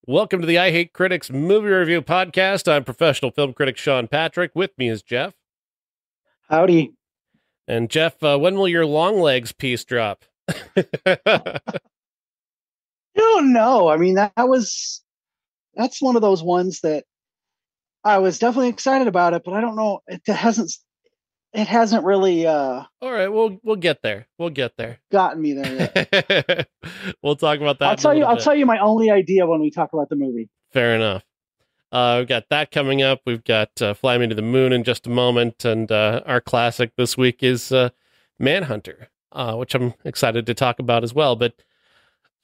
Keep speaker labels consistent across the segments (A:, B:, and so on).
A: Welcome to the I Hate Critics Movie Review Podcast. I'm professional film critic Sean Patrick. With me is Jeff.
B: Howdy.
A: And Jeff, when will your Longlegs piece drop?
B: I don't know. I mean, that's one of those ones that I was definitely excited about it, but I don't know. It hasn't really
A: all right, we'll get there. We'll get there.
B: Gotten me there yet.
A: We'll talk about that.
B: I'll tell you my only idea when we talk about the movie.
A: Fair enough. We've got that coming up. We've got Fly Me to the Moon in just a moment, and our classic this week is Manhunter, which I'm excited to talk about as well. But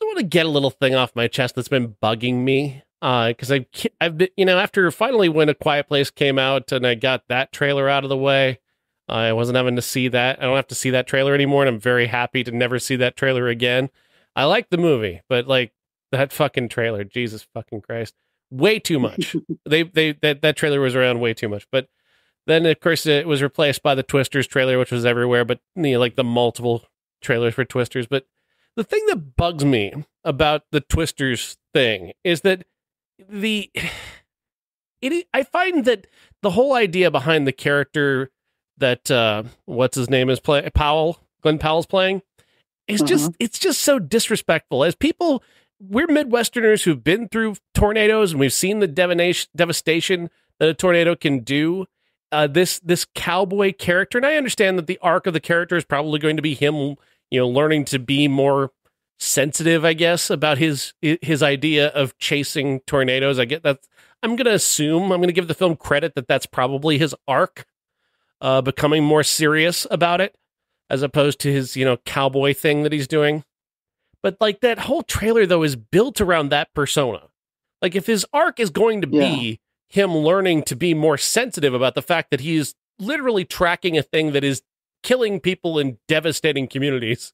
A: I want to get a little thing off my chest that's been bugging me, because I've been, after finally when A Quiet Place came out and I got that trailer out of the way, I wasn't having to see that. I don't have to see that trailer anymore, and I'm very happy to never see that trailer again. I like the movie, but like that fucking trailer, Jesus fucking Christ, way too much. That trailer was around way too much. But then of course it was replaced by the Twisters trailer, which was everywhere, but like the multiple trailers for Twisters. But the thing that bugs me about the Twisters thing is that I find that the whole idea behind the character that what's his name is Glenn Powell's playing is it's just so disrespectful. As people, we're Midwesterners who've been through tornadoes and we've seen the devastation that a tornado can do. This cowboy character, and I understand that the arc of the character is probably going to be him, learning to be more sensitive, I guess, about his idea of chasing tornadoes. I get that. I'm going to give the film credit that that's probably his arc, becoming more serious about it, as opposed to his, cowboy thing that he's doing. But like that whole trailer though is built around that persona. Like if his arc is going to be him learning to be more sensitive about the fact that he's literally tracking a thing that is killing people in devastating communities,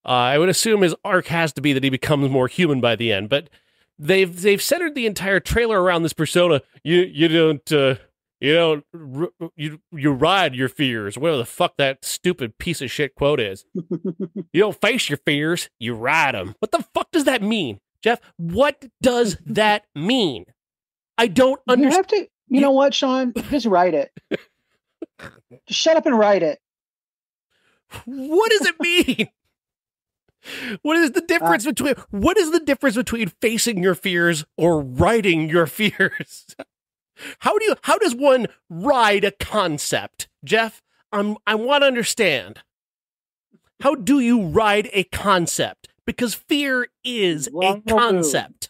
A: I would assume his arc has to be that he becomes more human by the end. But they've centered the entire trailer around this persona. You ride your fears, whatever the fuck that stupid piece of shit quote is. You don't face your fears, you ride them. What the fuck does that mean, Jeff? What does that mean? I don't understand.
B: You have to, you know what, Sean? Just write it. Just shut up and write it.
A: What does it mean? What is the difference between facing your fears or riding your fears? How does one ride a concept, Jeff? I want to understand. How do you ride a concept? Because fear is a concept.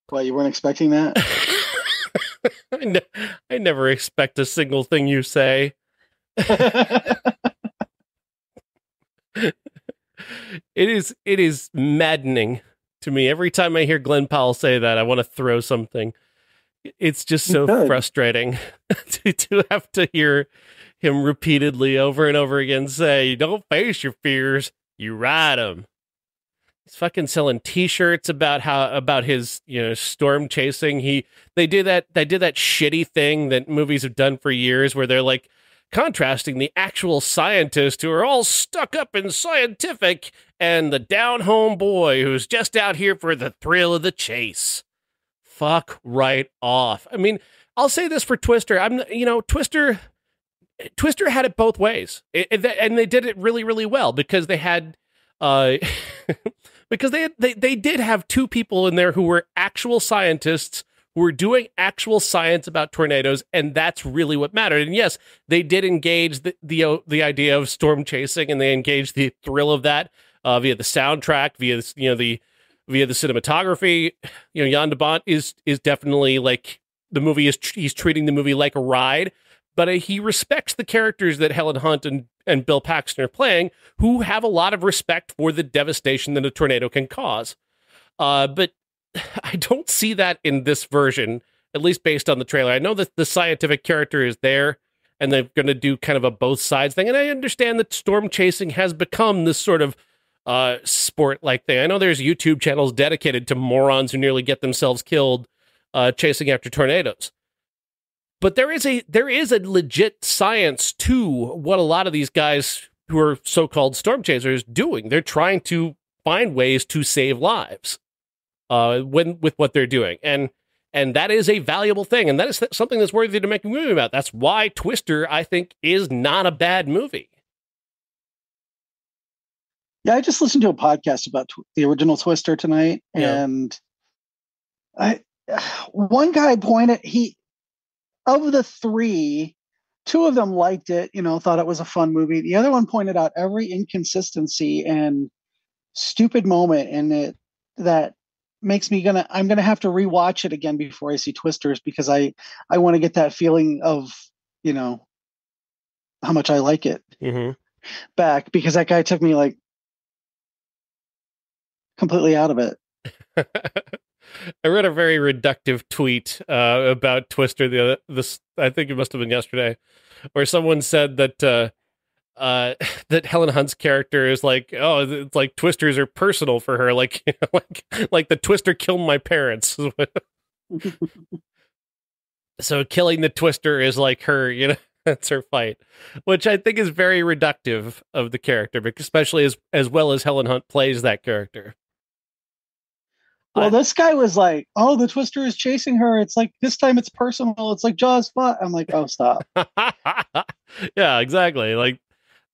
B: What, you weren't expecting that?
A: I never expect a single thing you say. It is maddening to me. Every time I hear Glenn Powell say that, I want to throw something. It's just so frustrating to have to hear him repeatedly over and over again say, "You don't face your fears, you ride them." He's fucking selling T-shirts about his storm chasing. They did that shitty thing that movies have done for years, where they're like contrasting the actual scientists who are all stuck up and scientific and the down-home boy who's just out here for the thrill of the chase. Fuck right off. I mean, I'll say this for Twister. Twister had it both ways, and they did it really, really well because they had, because they did have two people in there who were actual scientists who were doing actual science about tornadoes, and that's really what mattered. And yes, they did engage the idea of storm chasing, and they engaged the thrill of that via the soundtrack, via the cinematography. Jan de Bont is definitely like the movie he's treating the movie like a ride, but he respects the characters that Helen Hunt and Bill Paxton are playing, who have a lot of respect for the devastation that a tornado can cause. But I don't see that in this version, at least based on the trailer. I know that the scientific character is there, and they're going to do kind of a both sides thing. And I understand that storm chasing has become this sort of sport-like thing. I know there's YouTube channels dedicated to morons who nearly get themselves killed chasing after tornadoes. But there is a legit science to what a lot of these guys who are so-called storm chasers doing. They're trying to find ways to save lives with what they're doing. And that is a valuable thing. And that is something that's worthy to make a movie about. That's why Twister, I think, is not a bad movie.
B: Yeah, I just listened to a podcast about the original Twister tonight.
A: Yeah.
B: And one guy pointed, of the three, two of them liked it, thought it was a fun movie. The other one pointed out every inconsistency and stupid moment in it that makes me I'm gonna have to rewatch it again before I see Twisters, because I want to get that feeling of how much I like it back, because that guy took me like completely out of it.
A: I read a very reductive tweet about Twister I think it must have been yesterday, where someone said that that Helen Hunt's character is like, oh, it's like Twisters are personal for her, like like the Twister killed my parents. So killing the Twister is like her, that's her fight, which I think is very reductive of the character, because especially as well as Helen Hunt plays that character.
B: Well, this guy was like, oh, the Twister is chasing her. It's like, this time it's personal. It's like Jaws fought. I'm like, oh, stop.
A: Yeah, exactly. Like,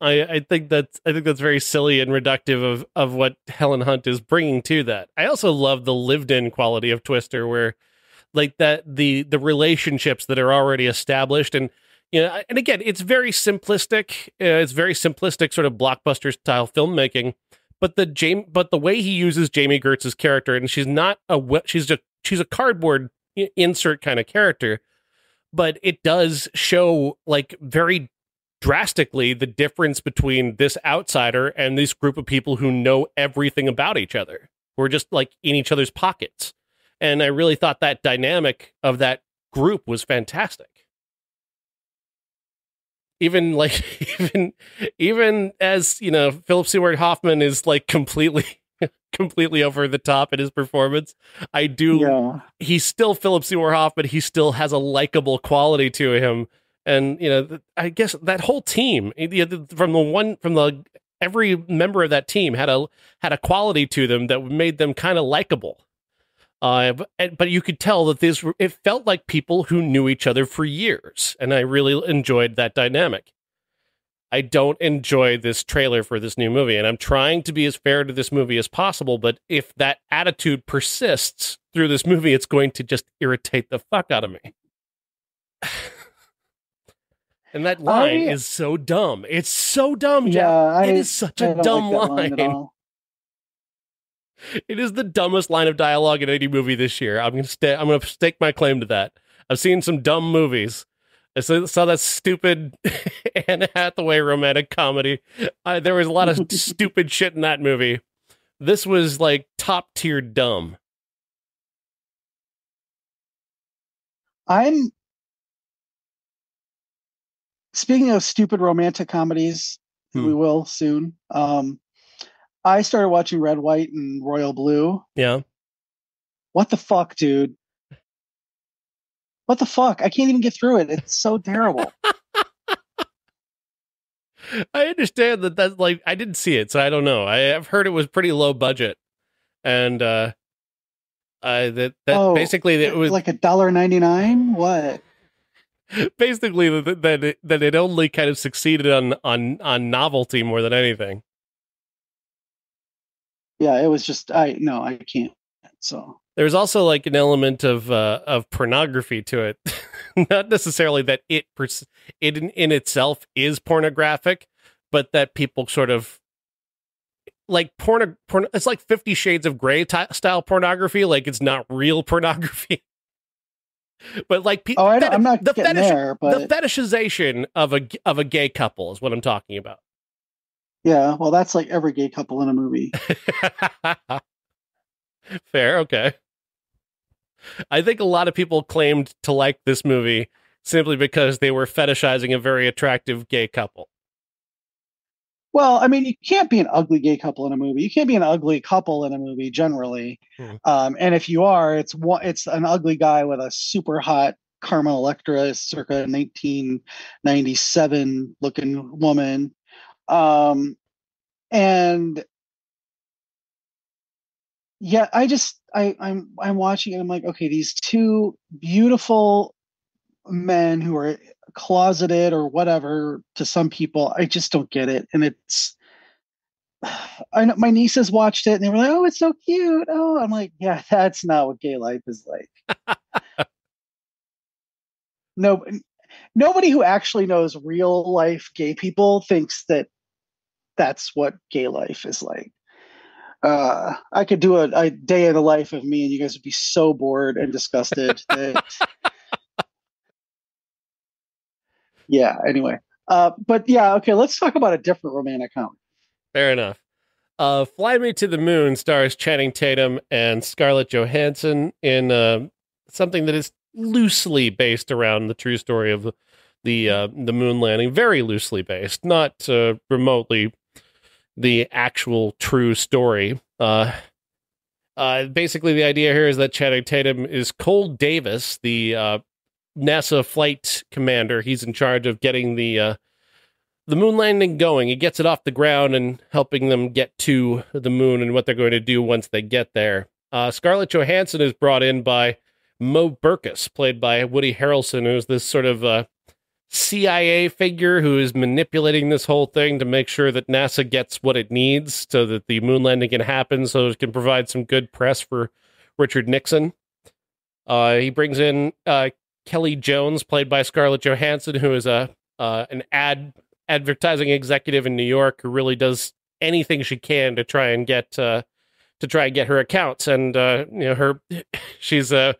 A: I think that's very silly and reductive of what Helen Hunt is bringing to that. I also love the lived-in quality of Twister, where like that the relationships that are already established, and and again, it's very simplistic. It's very simplistic, sort of blockbuster style filmmaking. But the way he uses Jamie Gertz's character, and she's a cardboard insert kind of character, but it does show like very drastically the difference between this outsider and this group of people who know everything about each other, who are just like in each other's pockets. And I really thought that dynamic of that group was fantastic. Even as Philip Seymour Hoffman is like completely over the top in his performance, he's still Philip Seymour Hoffman. He still has a likable quality to him, and I guess that whole team, every member of that team had a quality to them that made them kind of likable. But you could tell that it felt like people who knew each other for years, and I really enjoyed that dynamic. I don't enjoy this trailer for this new movie, and I'm trying to be as fair to this movie as possible, but if that attitude persists through this movie, it's going to just irritate the fuck out of me. And that line is so dumb. It's so dumb, Jeff. Yeah, it is such a dumb line. It is the dumbest line of dialogue in any movie this year. I'm gonna stake my claim to that. I've seen some dumb movies. I saw that stupid Anne Hathaway romantic comedy. There was a lot of stupid shit in that movie. This was like top tier dumb.
B: Speaking of stupid romantic comedies, we will soon. I started watching Red, White, and Royal Blue.
A: Yeah.
B: What the fuck, dude? What the fuck? I can't even get through it. It's so terrible.
A: I understand that's like, I didn't see it, so I don't know. I've heard it was pretty low budget. And basically it was
B: like $1.99. What?
A: Basically that it only kind of succeeded on novelty more than anything.
B: Yeah, it was just I can't. So
A: there's also like an element of pornography to it. Not necessarily that it in itself is pornographic, but that people sort of like porn. It's like 50 Shades of Grey style pornography. Like it's not real pornography. But like people,
B: I'm not getting there. But
A: the fetishization of a gay couple is what I'm talking about.
B: Yeah, well, that's like every gay couple in a movie.
A: Fair, okay. I think a lot of people claimed to like this movie simply because they were fetishizing a very attractive gay couple.
B: Well, I mean, you can't be an ugly gay couple in a movie. You can't be an ugly couple in a movie generally. And if you are, it's an ugly guy with a super hot Carmen Electra circa 1997 looking woman. And yeah, I'm watching and I'm like, okay, these two beautiful men who are closeted or whatever to some people, I just don't get it. And it's, I know my nieces watched it and they were like, oh, it's so cute. Oh, I'm like, yeah, that's not what gay life is like. No, nobody who actually knows real life gay people thinks that that's what gay life is like. I could do a day in the life of me and you guys would be so bored and disgusted that yeah, anyway. But yeah, okay, let's talk about a different romantic comedy.
A: Fair enough. Fly Me to the Moon stars Channing Tatum and Scarlett Johannson in something that is loosely based around the true story of the moon landing. Very loosely based, not remotely the actual true story. Basically, the idea here is that Channing Tatum is Cole Davis, the NASA flight commander. He's in charge of getting the moon landing going. He gets it off the ground and helping them get to the moon and what they're going to do once they get there. Scarlett Johansson is brought in by Mo Burkus, played by Woody Harrelson, who's this sort of CIA figure who is manipulating this whole thing to make sure that NASA gets what it needs so that the moon landing can happen, so it can provide some good press for Richard Nixon. He brings in Kelly Jones, played by Scarlett Johansson, who is an advertising executive in New York who really does anything she can to try and get her accounts. And she's a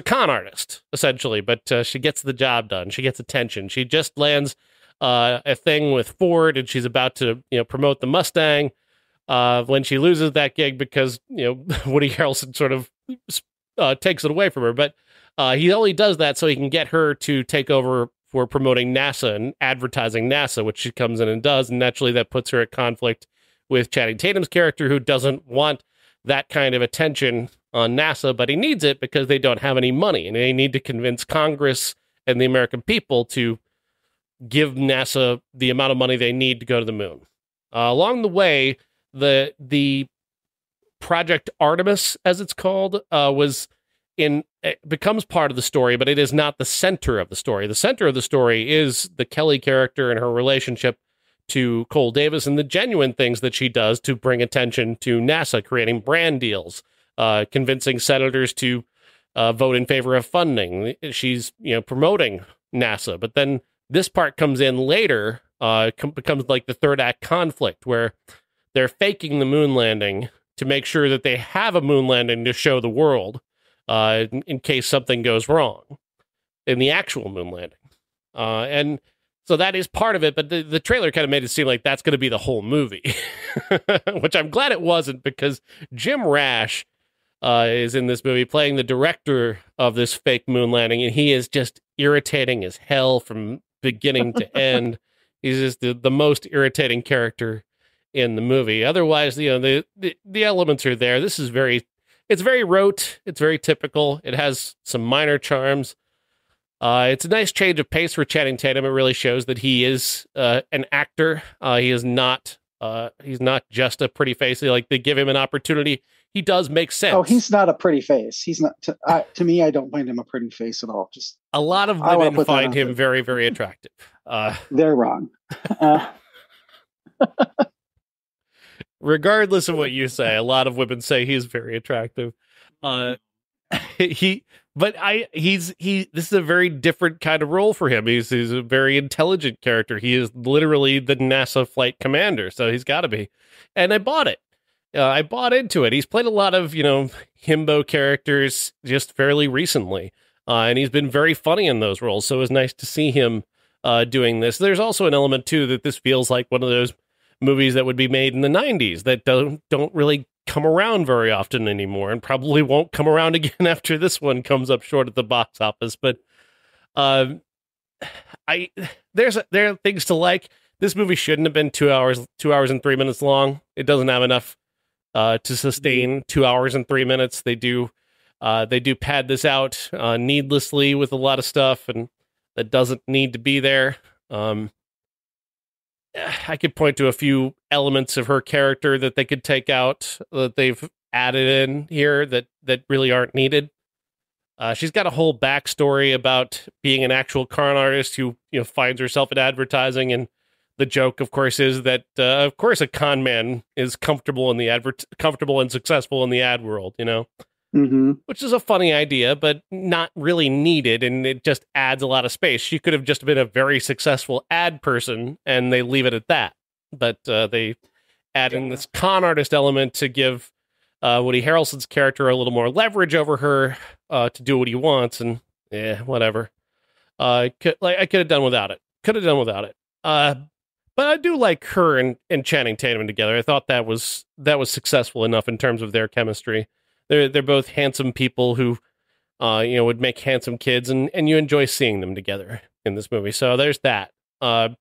A: con artist essentially, but she gets the job done. She gets attention. She just lands a thing with Ford, and she's about to promote the Mustang when she loses that gig because Woody Harrelson sort of takes it away from her. But he only does that so he can get her to take over for promoting NASA and advertising NASA, which she comes in and does. And naturally that puts her at conflict with Channing Tatum's character, who doesn't want that kind of attention on NASA, but he needs it because they don't have any money and they need to convince Congress and the American people to give NASA the amount of money they need to go to the moon. Along the way, the Project Artemis, as it's called, it becomes part of the story, but it is not the center of the story. The center of the story is the Kelly character and her relationship to Cole Davis and the genuine things that she does to bring attention to NASA, creating brand deals, convincing senators to vote in favor of funding. She's promoting NASA, but then this part comes in later, becomes like the third act conflict where they're faking the moon landing to make sure that they have a moon landing to show the world. In case something goes wrong in the actual moon landing. And so that is part of it, but the trailer kind of made it seem like that's going to be the whole movie, which I'm glad it wasn't, because Jim Rash is in this movie playing the director of this fake moon landing, and he is just irritating as hell from beginning to end. He's just the most irritating character in the movie. Otherwise, the elements are there. It's very rote. It's very typical. It has some minor charms. It's a nice change of pace for Channing Tatum. It really shows that he is an actor. He is not. He's not just a pretty face. They give him an opportunity. He does make sense.
B: Oh, he's not a pretty face. He's not. To me, I don't find him a pretty face at all. Just
A: a lot of women find him very, very attractive.
B: They're wrong.
A: Regardless of what you say, a lot of women say he's very attractive. This is a very different kind of role for him. He's a very intelligent character. He is literally the NASA flight commander, so he's got to be. And I bought it. I bought into it. He's played a lot of, himbo characters just fairly recently, and he's been very funny in those roles. So it was nice to see him doing this. There's also an element too that this feels like one of those movies that would be made in the 90s that don't really come around very often anymore, and probably won't come around again after this one comes up short at the box office. But there are things to like. This movie shouldn't have been 2 hours and 3 minutes long. It doesn't have enough to sustain 2 hours and 3 minutes. They do pad this out needlessly with a lot of stuff, and that doesn't need to be there. I could point to a few elements of her character that they could take out, that they've added in here that really aren't needed. She's got a whole backstory about being an actual con artist who, finds herself in advertising, and the joke, of course, is that of course a con man is comfortable and successful in the ad world, which is a funny idea, but not really needed, and it just adds a lot of space. She could have just been a very successful ad person, and they leave it at that. But they add in this con artist element to give Woody Harrelson's character a little more leverage over her to do what he wants, and whatever. I could have done without it. But I do like her and Channing Tatum together. I thought that was successful enough in terms of their chemistry. They're both handsome people who, would make handsome kids, and you enjoy seeing them together in this movie. So there's that. A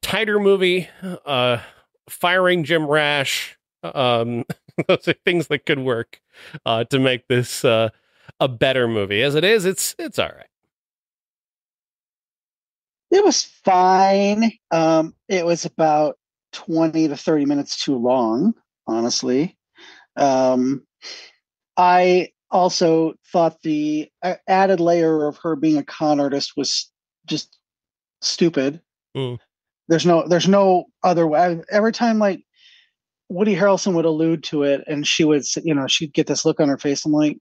A: tighter movie, firing Jim Rash. Those are things that could work to make this a better movie. As it is, it's all right.
B: It was fine. It was about 20 to 30 minutes too long, honestly. I also thought the added layer of her being a con artist was just stupid. There's no other way. Every time, like, Woody Harrelson would allude to it, and she would, she'd get this look on her face. I'm like,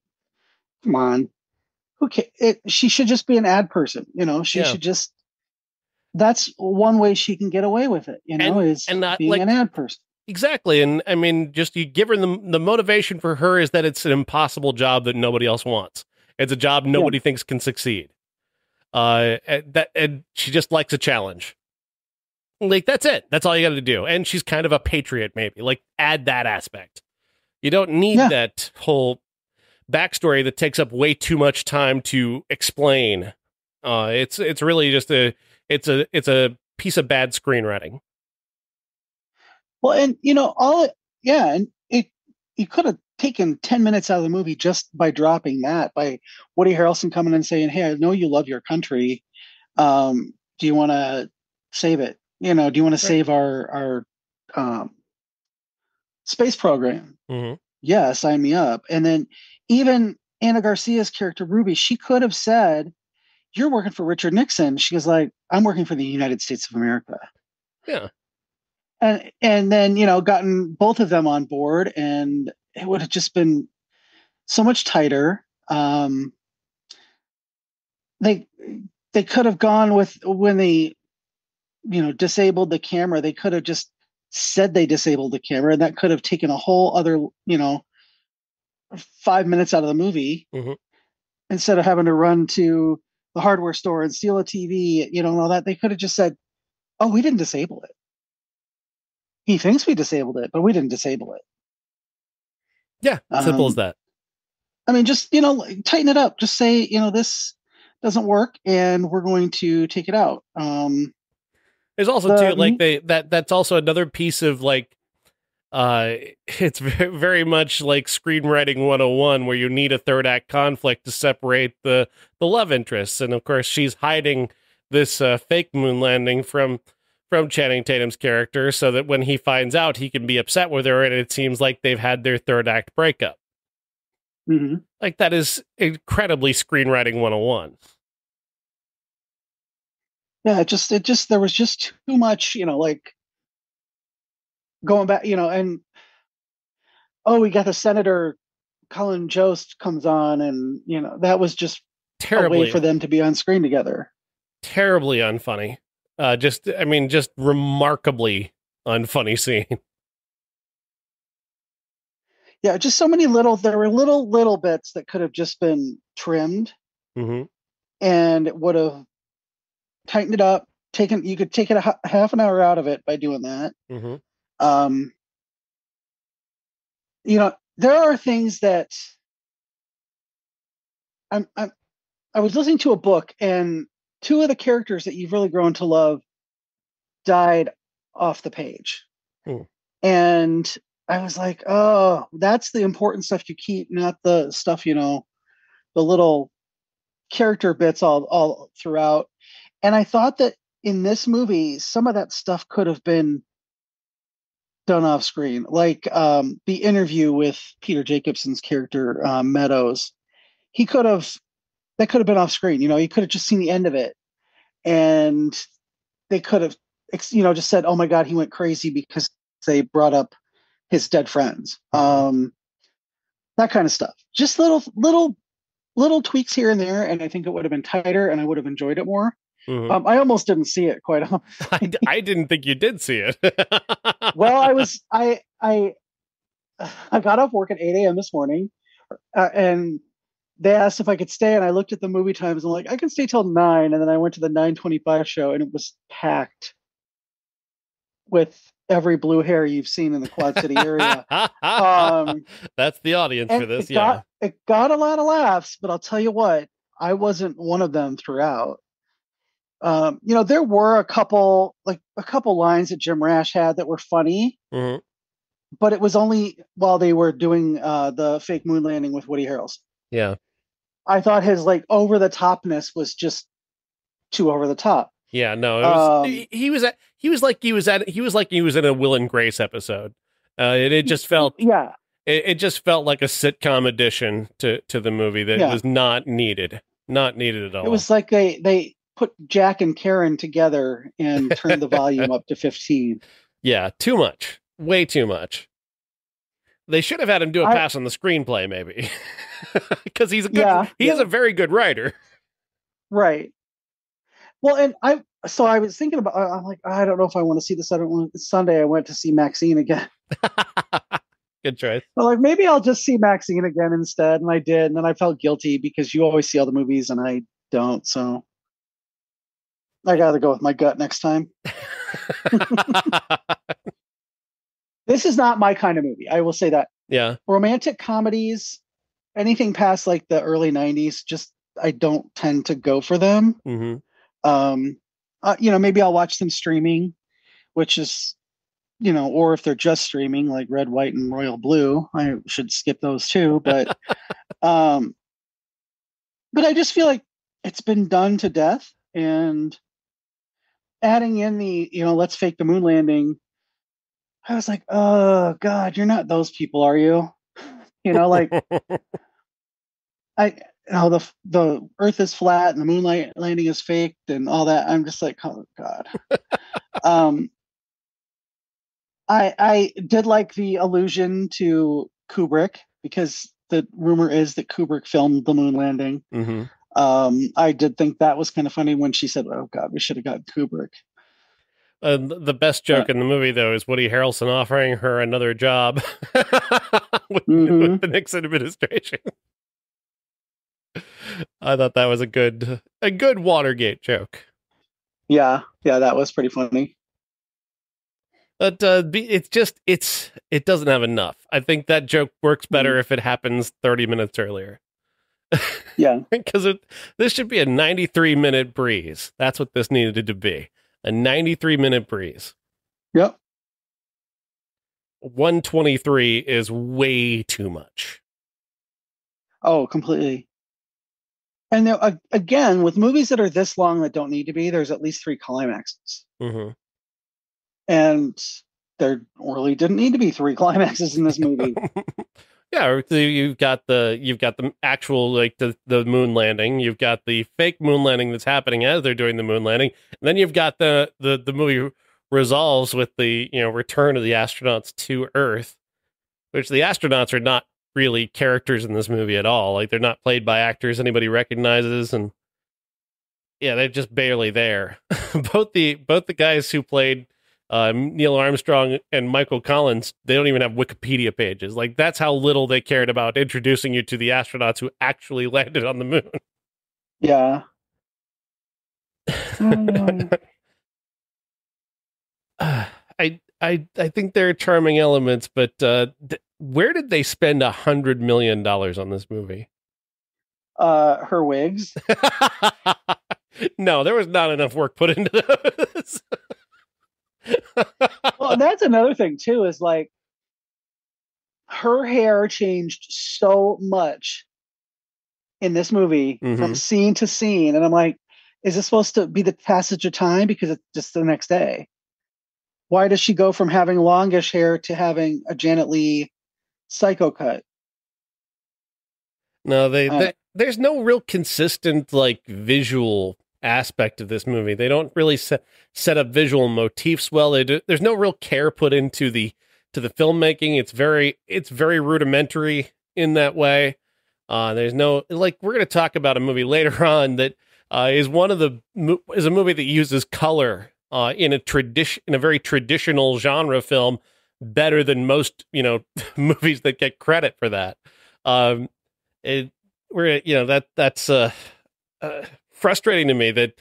B: come on, she should just be an ad person. She should just. That's one way she can get away with it. Is not being an ad person.
A: Exactly, and I mean, just you give her the motivation for her is that it's an impossible job that nobody else wants. It's a job nobody thinks can succeed. And she just likes a challenge. Like, that's it. That's all you got to do. And she's kind of a patriot, maybe. Like, add that aspect. You don't need that whole backstory that takes up way too much time to explain. It's really just a piece of bad screenwriting.
B: Well, and and you could have taken 10 minutes out of the movie just by dropping that, by Woody Harrelson coming in and saying, "Hey, I know you love your country. Do you want to save it? Do you want to save our space program?"
A: Mm-hmm.
B: Yeah, sign me up. And then even Anna Garcia's character, Ruby, she could have said, "You're working for Richard Nixon." She was like, "I'm working for the United States of America."
A: Yeah.
B: And then, gotten both of them on board, and it would have just been so much tighter. They could have gone with, when they, disabled the camera, they could have just said they disabled the camera, and that could have taken a whole other, 5 minutes out of the movie, instead of having to run to the hardware store and steal a TV, and all that. They could have just said, "Oh, we didn't disable it. He thinks we disabled it, but we didn't disable it."
A: Yeah, simple as that.
B: I mean, just, tighten it up. Just say, this doesn't work, and we're going to take it out.
A: There's also too, like, that's also another piece of, like, it's very, very much like screenwriting 101, where you need a third act conflict to separate the love interests. And of course, she's hiding this fake moon landing from Channing Tatum's character, so that when he finds out, he can be upset with her, and it seems like they've had their third act breakup.
B: Mm-hmm.
A: Like, that is incredibly screenwriting 101.
B: Yeah, there was just too much, like, going back, and we got the Senator Colin Jost comes on, and that was just
A: terribly
B: a way for them to be on screen together.
A: Terribly unfunny. Just remarkably unfunny scene.
B: Yeah, just so many there were little bits that could have just been trimmed, and it would have tightened it up. You could take it half an hour out of it by doing that. There are things that I was listening to a book, and two of the characters that you've really grown to love died off the page. And I was like, oh, that's the important stuff you keep, not the stuff, the little character bits all throughout. And I thought that in this movie, some of that stuff could have been done off screen, like the interview with Peter Jacobson's character Meadows. He could have that could have been off screen. You could have just seen the end of it, and they could have, just said, "Oh my God, he went crazy because they brought up his dead friends." That kind of stuff. Just little tweaks here and there, and I think it would have been tighter, and I would have enjoyed it more. I almost didn't see it, quite honestly.
A: I didn't think you did see it.
B: Well, I got off work at 8 a.m. this morning, and they asked if I could stay, and I looked at the movie times. And I'm like, I can stay till 9, and then I went to the 9:25 show, and it was packed with every blue hair you've seen in the Quad City area.
A: That's the audience for this.
B: It got a lot of laughs, but I'll tell you what, I wasn't one of them throughout. There were a couple lines that Jim Rash had that were funny, but it was only while they were doing the fake moon landing with Woody Harrelson.
A: Yeah,
B: I thought his over the topness was just too over the top.
A: Yeah, no, it was, he was like he was in a Will and Grace episode. It just felt it just felt like a sitcom addition to the movie that was not needed at all.
B: It was like they put Jack and Karen together and turned the volume up to 15.
A: Yeah, too much, way too much. They should have had him do a pass on the screenplay, maybe, because he's a very good writer.
B: Right. Well, and I was thinking about, I'm like, I don't know if I want to see this. Sunday I went to see Maxine again.
A: Good choice.
B: I'm like, maybe I'll just see Maxine again instead. And I did. And then I felt guilty because you always see all the movies and I don't. So I got to go with my gut next time. This is not my kind of movie. I will say that.
A: Yeah.
B: Romantic comedies, anything past like the early 90s, just I don't tend to go for them. Maybe I'll watch them streaming, which is, or if they're just streaming like Red, White, and Royal Blue, I should skip those too. But I just feel like it's been done to death, and adding in the, let's fake the moon landing. I was like, oh God, you're not those people, are you? The Earth is flat and the moon landing is faked and all that. I'm just like, oh God. I did like the allusion to Kubrick, because the rumor is that Kubrick filmed the moon landing. I did think that was kind of funny when she said, oh God, we should have gotten Kubrick.
A: The best joke in the movie, though, is Woody Harrelson offering her another job with the Nixon administration. I thought that was a good Watergate joke.
B: Yeah, that was pretty funny.
A: But it doesn't have enough. I think that joke works better if it happens 30 minutes earlier.
B: Yeah,
A: because this should be a 93-minute breeze. That's what this needed to be. A 93-minute breeze.
B: Yep.
A: 123 is way too much.
B: Oh, completely. And there, again, with movies that are this long that don't need to be, there's at least 3 climaxes. And there really didn't need to be 3 climaxes in this movie.
A: Yeah, you've got the actual, like, the moon landing. You've got the fake moon landing that's happening as they're doing the moon landing. And then you've got the movie resolves with the, return of the astronauts to Earth, which the astronauts are not really characters in this movie at all. Like, they're not played by actors anybody recognizes, and yeah, they're just barely there. both the guys who played Neil Armstrong and Michael Collins, they don't even have Wikipedia pages. Like, that's how little they cared about introducing you to the astronauts who actually landed on the moon.
B: Yeah.
A: I think there are charming elements, but where did they spend $100 million on this movie?
B: Her wigs.
A: No, there was not enough work put into those.
B: Well, that's another thing too, is like her hair changed so much in this movie from scene to scene, and I'm like, is this supposed to be the passage of time because it's just the next day? Why does she go from having longish hair to having a Janet Leigh psycho cut?
A: No, there's no real consistent like visual aspect of this movie. They don't really set up visual motifs well. There's no real care put into the filmmaking. It's very rudimentary in that way. There's no, like, we're going to talk about a movie later on that is a movie that uses color in a very traditional genre film better than most, movies that get credit for that. That's frustrating to me that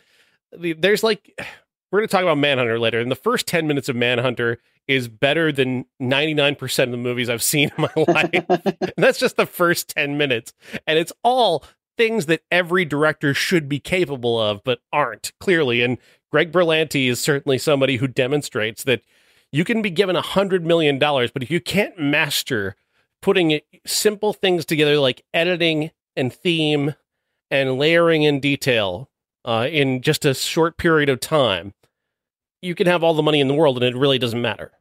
A: there's like, we're going to talk about Manhunter later, and the first 10 minutes of Manhunter is better than 99% of the movies I've seen in my life. And that's just the first 10 minutes. And it's all things that every director should be capable of, but aren't, clearly. And Greg Berlanti is certainly somebody who demonstrates that you can be given $100 million, but if you can't master putting simple things together like editing and theme and layering in detail in just a short period of time, you can have all the money in the world and it really doesn't matter.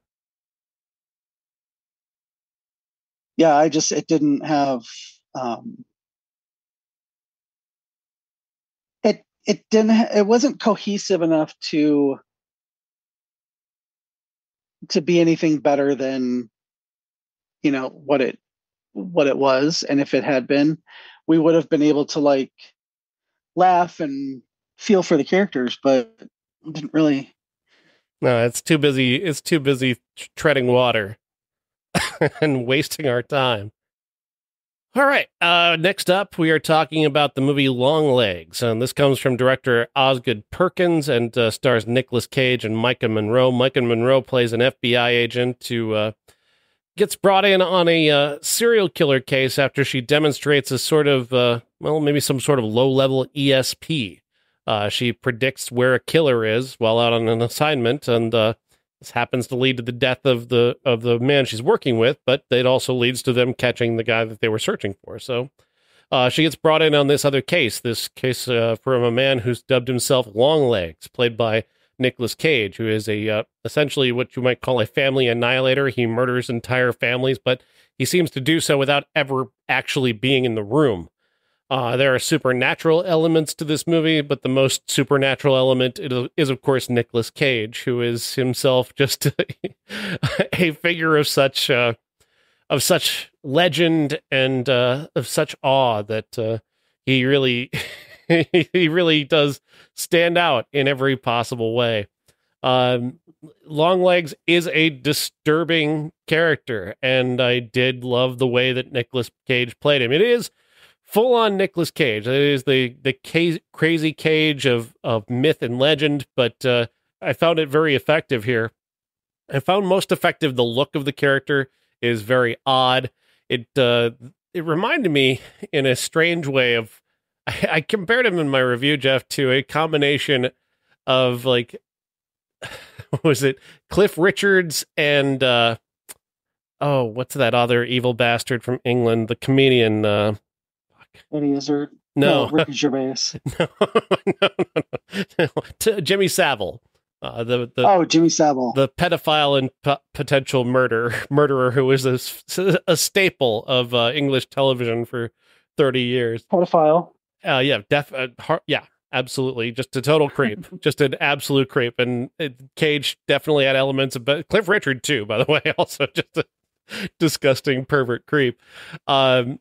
B: Yeah, it didn't have, it wasn't cohesive enough to be anything better than, what it was. And if it had been, we would have been able to like laugh and feel for the characters, but it didn't really.
A: No, it's too busy. It's too busy treading water and wasting our time. All right. Next up, we are talking about the movie Longlegs. And this comes from director Osgood Perkins and stars Nicolas Cage and Maika Monroe. Maika Monroe plays an FBI agent who gets brought in on a serial killer case after she demonstrates a sort of, maybe some sort of low-level ESP. She predicts where a killer is while out on an assignment, and this happens to lead to the death of the man she's working with, but it also leads to them catching the guy that they were searching for. So she gets brought in on this case from a man who's dubbed himself Longlegs, played by Nicolas Cage, who is essentially what you might call a family annihilator. He murders entire families, but he seems to do so without ever actually being in the room. There are supernatural elements to this movie, but the most supernatural element is, of course, Nicolas Cage, who is himself just a figure of such legend and of such awe that he really he really does stand out in every possible way. Longlegs is a disturbing character, and I did love the way that Nicolas Cage played him. It is full on Nicolas Cage. It is the crazy Cage of myth and legend, but I found it very effective here. I found most effective the look of the character is very odd. It reminded me in a strange way of, I compared him in my review, Jeff, to a combination of like, was it Cliff Richards and what's that other evil bastard from England, the comedian?
B: Eddie Izzard?
A: No,
B: Ricky Gervais.
A: No. Jimmy Savile.
B: Jimmy Savile, the
A: pedophile and potential murderer who was a staple of English television for 30 years.
B: Pedophile.
A: Yeah, absolutely. Just a total creep. Just an absolute creep. And Cage definitely had elements of, but Cliff Richard too, by the way, also just a disgusting pervert creep. But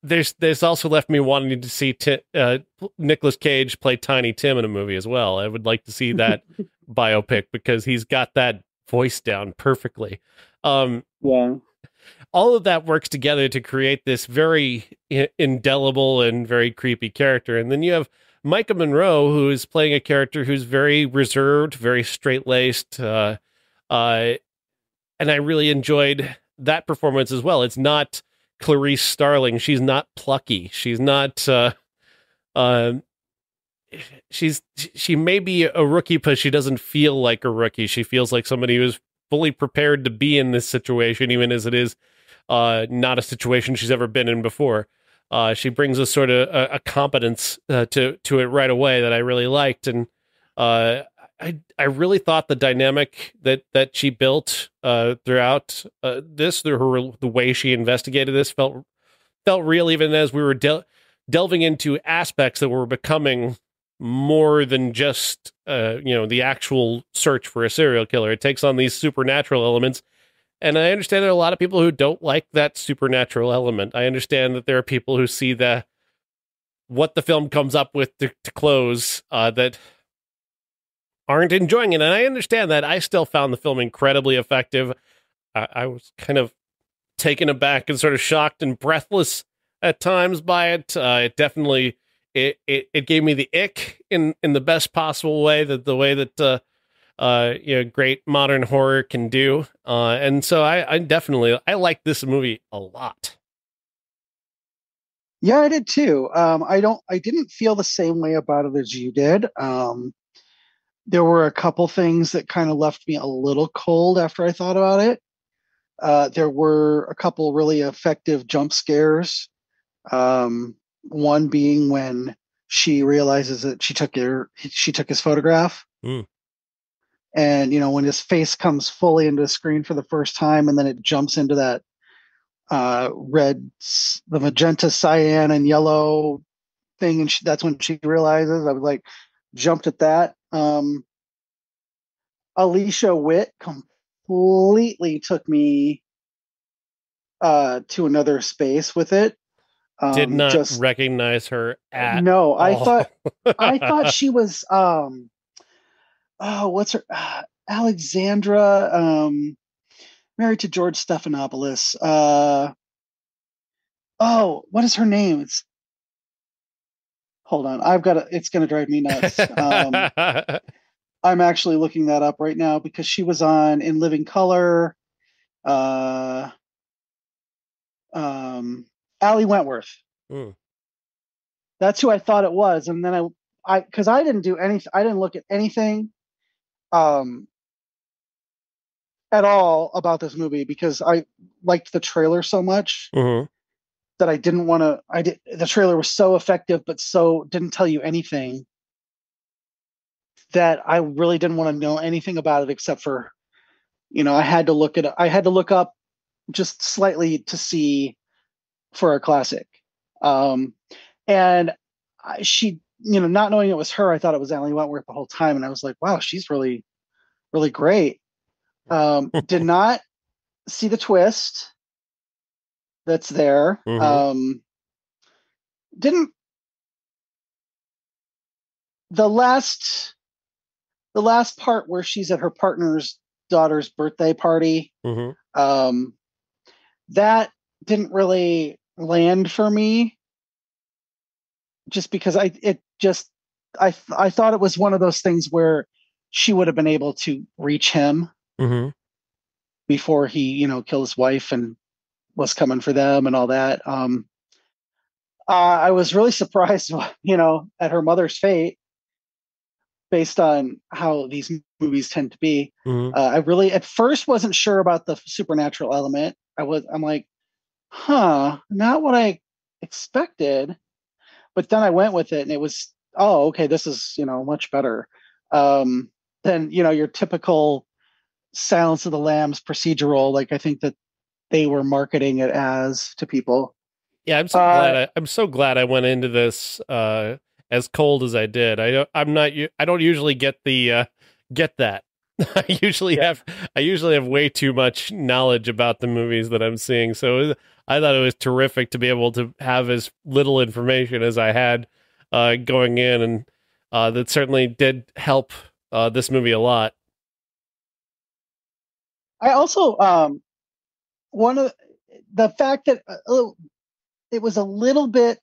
A: there's also left me wanting to see Nicolas Cage play Tiny Tim in a movie as well. I would like to see that biopic because he's got that voice down perfectly.
B: Yeah.
A: All of that works together to create this very indelible and very creepy character. And then you have Maika Monroe, who is playing a character who's very reserved, very straight-laced. And I really enjoyed that performance as well. It's not Clarice Starling. She's not plucky. She's not, she may be a rookie, but she doesn't feel like a rookie. She feels like somebody who's fully prepared to be in this situation, even as it is not a situation she's ever been in before. She brings a sort of a competence to it right away that I really liked, and uh, I really thought the dynamic that she built throughout the way she investigated this felt real, even as we were delving into aspects that were becoming more than just the actual search for a serial killer. It takes on these supernatural elements. And I understand there are a lot of people who don't like that supernatural element. I understand that there are people who see what the film comes up with to close that aren't enjoying it. And I understand that. I still found the film incredibly effective. I was kind of taken aback and sort of shocked and breathless at times by it. It definitely it gave me the ick in the best possible way, the way that great modern horror can do. And so I definitely like this movie a lot.
B: Yeah, I did too. I didn't feel the same way about it as you did. There were a couple things that kind of left me a little cold after I thought about it. There were a couple really effective jump scares. One being when she realizes that she took his photograph.
A: Mm.
B: And, when his face comes fully into the screen for the first time, and then it jumps into that the magenta, cyan, and yellow thing. And that's when she realizes. I was like, jumped at that. Alicia Witt completely took me to another space with it.
A: Did not recognize her at
B: no.
A: all.
B: I thought she was what's her Alexandra, married to George Stephanopoulos. What is her name? Hold on, it's gonna drive me nuts. I'm actually looking that up right now because she was on In Living Color. Ali Wentworth.
A: Mm.
B: That's who I thought it was, and then because I didn't do anything, I didn't look at anything at all about this movie because I liked the trailer so much that I didn't want to. The trailer was so effective, but so didn't tell you anything that I really didn't want to know anything about it except for, I had to look up just slightly to see for a classic. And she, not knowing it was her, I thought it was Ali Wentworth the whole time, and I was like, wow, she's really, really great. Did not see the twist that's there. Didn't the last part where she's at her partner's daughter's birthday party, that didn't really land for me, just because I thought it was one of those things where she would have been able to reach him before he, killed his wife and was coming for them and all that. I was really surprised, at her mother's fate, based on how these movies tend to be. I really, at first, wasn't sure about the supernatural element. I'm like, not what I expected. But then I went with it, and it was, oh, okay, this is, much better than, your typical Silence of the Lambs procedural. Like, I think that they were marketing it as to people.
A: Yeah, I'm so glad. I'm so glad I went into this as cold as I did. I don't usually get that. I usually have way too much knowledge about the movies that I'm seeing. So I thought it was terrific to be able to have as little information as I had going in, and that certainly did help this movie a lot.
B: I also one of the fact that it was a little bit,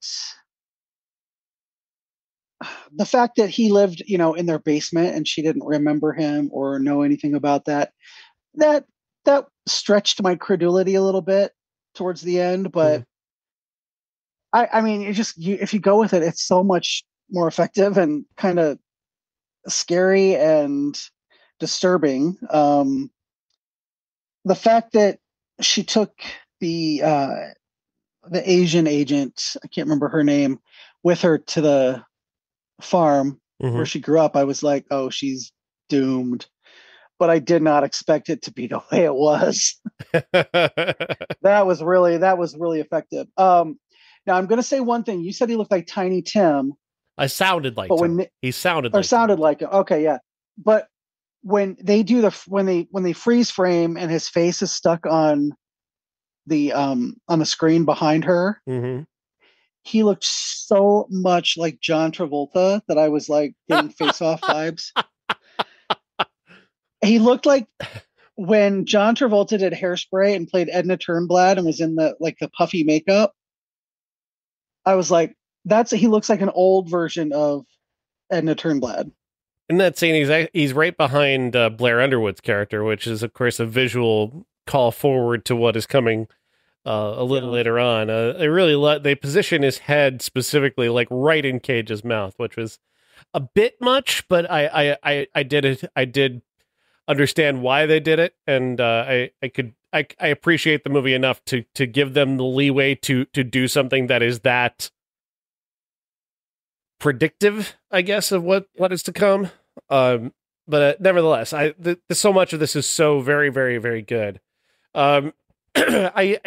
B: the fact that he lived, in their basement and she didn't remember him or know anything about that stretched my credulity a little bit towards the end. But I mean, if you go with it, it's so much more effective and kind of scary and disturbing. The fact that she took the the Asian agent, I can't remember her name, with her to the farm where she grew up, I was like, oh, she's doomed. But I did not expect it to be the way it was. That was really effective. Now I'm going to say one thing. You said he looked like Tiny Tim.
A: I sounded like Tim. He sounded like
B: sounded like him. Okay, yeah. But when they do when they freeze frame and his face is stuck on the screen behind her, he looked so much like John Travolta that I was like getting Face Off vibes. He looked like when John Travolta did Hairspray and played Edna Turnblad and was in the puffy makeup. I was like, he looks like an old version of Edna Turnblad.
A: In that scene, he's right behind Blair Underwood's character, which is, of course, a visual call forward to what is coming a little later on. They position his head specifically like right in Cage's mouth, which was a bit much, but I did understand why they did it, and I appreciate the movie enough to give them the leeway to do something that is that predictive, I guess, of what is to come. But nevertheless, so much of this is so very, very, very good. I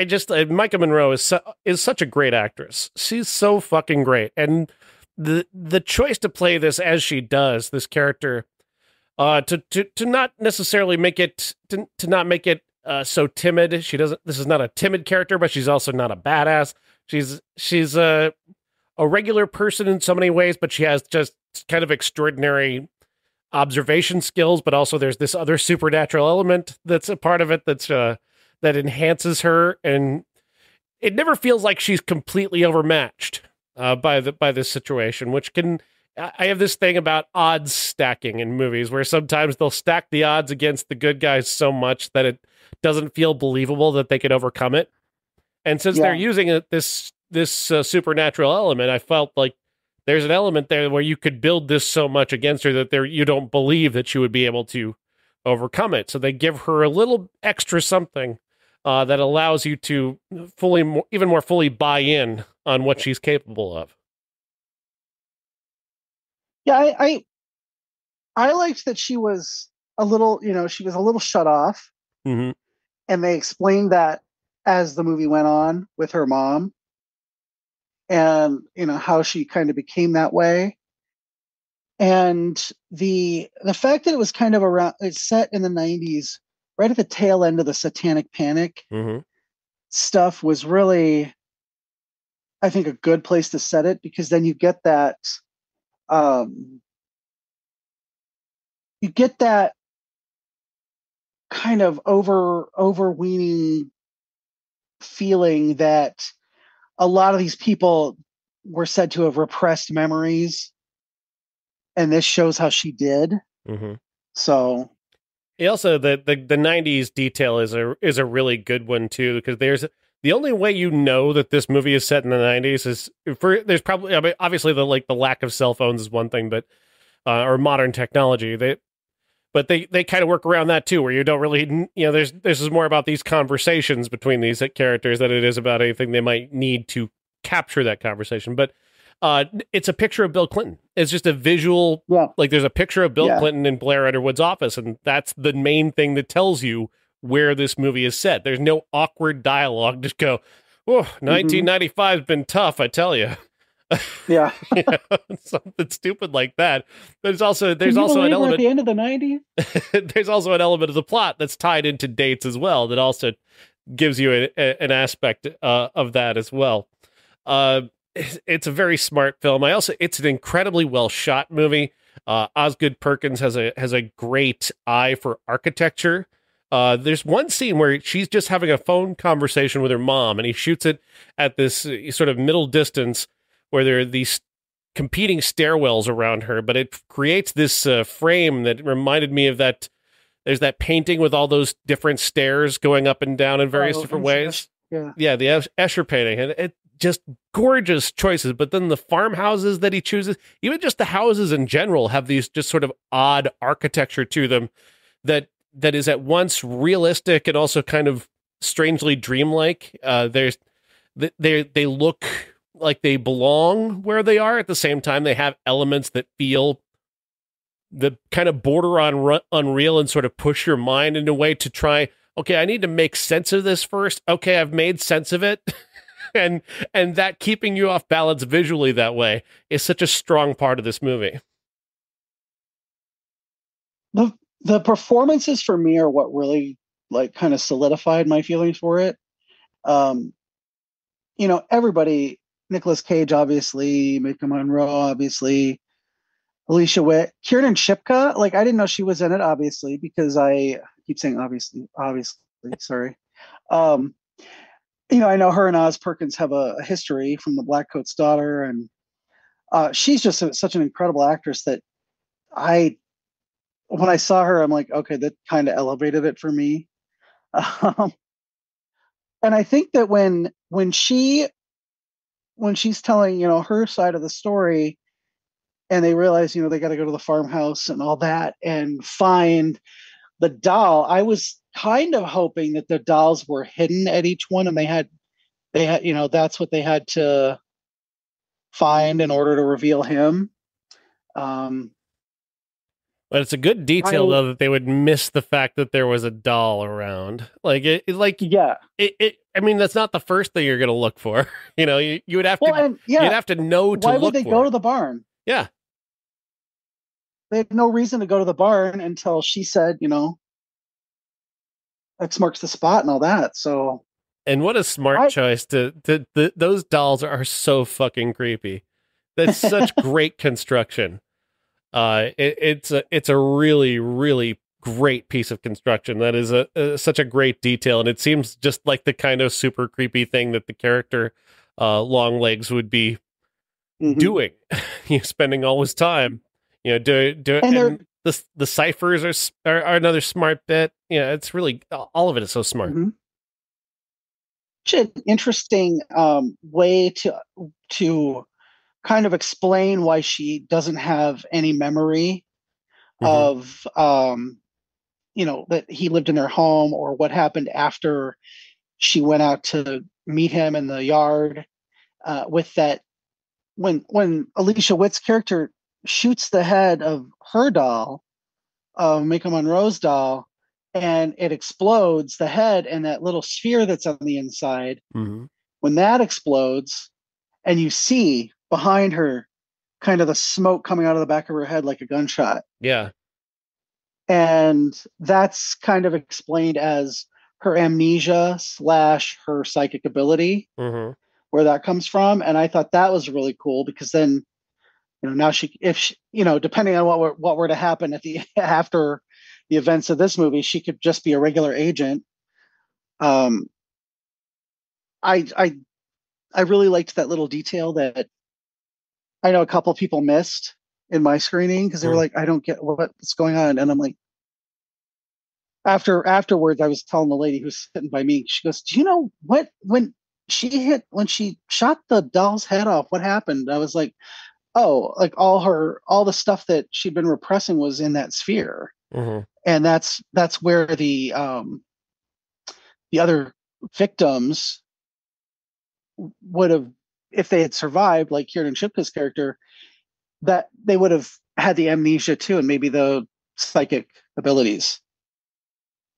A: just Maika Monroe is such a great actress. She's so fucking great, and the choice to play this as she does, this character, to not necessarily make it to not make it so timid. She doesn't. This is not a timid character, but she's also not a badass. She's a regular person in so many ways, but she has just kind of extraordinary observation skills. But also, there's this other supernatural element that's a part of it that enhances her, and it never feels like she's completely overmatched by this situation, which can. I have this thing about odds stacking in movies where sometimes they'll stack the odds against the good guys so much that it doesn't feel believable that they could overcome it. And since they're using this supernatural element, I felt like there's an element there where you could build this so much against her that you don't believe that she would be able to overcome it. So they give her a little extra something that allows you to even more fully buy in on what she's capable of.
B: Yeah, I liked that she was a little shut off, and they explained that as the movie went on with her mom, and how she kind of became that way, and the fact that it was kind of it's set in the 90s, right at the tail end of the Satanic Panic stuff, was really, I think, a good place to set it, because then you get that. You get that kind of overweening feeling that a lot of these people were said to have repressed memories, and this shows how she did. So,
A: also the 90s detail is a really good one too, because the only way you know that this movie is set in the 90s is there's probably, I mean, obviously the lack of cell phones is one thing, but or modern technology, they kind of work around that too, where you don't really, this is more about these conversations between these characters than it is about anything they might need to capture that conversation. But it's a picture of Bill Clinton. It's just a visual, like there's a picture of Bill Clinton in Blair Underwood's office, and that's the main thing that tells you where this movie is set. There's no awkward dialogue. Just go, oh, 1995 has been tough, I tell you.
B: Yeah.
A: Something stupid like that. There's also an element
B: at the end of the 90s.
A: There's also an element of the plot that's tied into dates as well that also gives you an aspect of that as well. It's a very smart film. It's an incredibly well shot movie. Osgood Perkins has a great eye for architecture. There's one scene where she's just having a phone conversation with her mom, and he shoots it at this sort of middle distance where there are these competing stairwells around her, but it creates this frame that reminded me of that. There's that painting with all those different stairs going up and down in various different ways. Yeah, the Escher painting, and it just gorgeous choices. But then the farmhouses that he chooses, even just the houses in general, have these just sort of odd architecture to them that is at once realistic and also kind of strangely dreamlike. There's they look like they belong where they are. At the same time, they have elements that feel the kind of border on unreal and sort of push your mind in a way to try, okay, I need to make sense of this first. Okay, I've made sense of it. and that keeping you off balance visually that way is such a strong part of this movie.
B: The performances for me are what really like kind of solidified my feelings for it. Everybody, Nicolas Cage, obviously, Maika Monroe, obviously, Alicia Witt, Kiernan Shipka. Like, I didn't know she was in it, obviously, because I keep saying obviously, sorry. I know her and Oz Perkins have a history from The Blackcoat's Daughter, and she's just such an incredible actress that when I saw her, I'm like, okay, that kind of elevated it for me. And I think that when she's telling, her side of the story, and they realize, they got to go to the farmhouse and all that and find the doll, I was kind of hoping that the dolls were hidden at each one, and they had, that's what they had to find in order to reveal him.
A: But it's a good detail, though, that they would miss the fact that there was a doll around. I mean, that's not the first thing you're going to look for. You would have to, you'd have to know to look for.
B: Why would they go to the barn?
A: Yeah.
B: They had no reason to go to the barn until she said, X marks the spot and all that. So.
A: And what a smart choice those dolls are so fucking creepy. That's such great construction. It's a really, really great piece of construction. That is such a great detail, and it seems just like the kind of super creepy thing that the character Longlegs would be doing. Spending all his time, and the ciphers are another smart bit. It's really, all of it is so smart.
B: Mm-hmm. An interesting way to kind of explain why she doesn't have any memory of that he lived in their home, or what happened after she went out to meet him in the yard, with that when Alicia Witt's character shoots the head of her doll, Maika Monroe's doll, and it explodes the head and that little sphere that's on the inside. When that explodes and you see behind her kind of the smoke coming out of the back of her head like a gunshot.
A: Yeah.
B: And that's kind of explained as her amnesia / her psychic ability, where that comes from. And I thought that was really cool, because then, now if she, depending on what were to happen after the events of this movie, she could just be a regular agent. I really liked that little detail that I know a couple of people missed in my screening, because they were like, I don't get what's going on. And I'm like, afterwards, I was telling the lady who's sitting by me, she goes, do you know when she shot the doll's head off, what happened? I was like, oh, like all the stuff that she'd been repressing was in that sphere. And that's where the other victims would have, if they had survived, like Kiernan Shipka's character, that they would have had the amnesia too, and maybe the psychic abilities.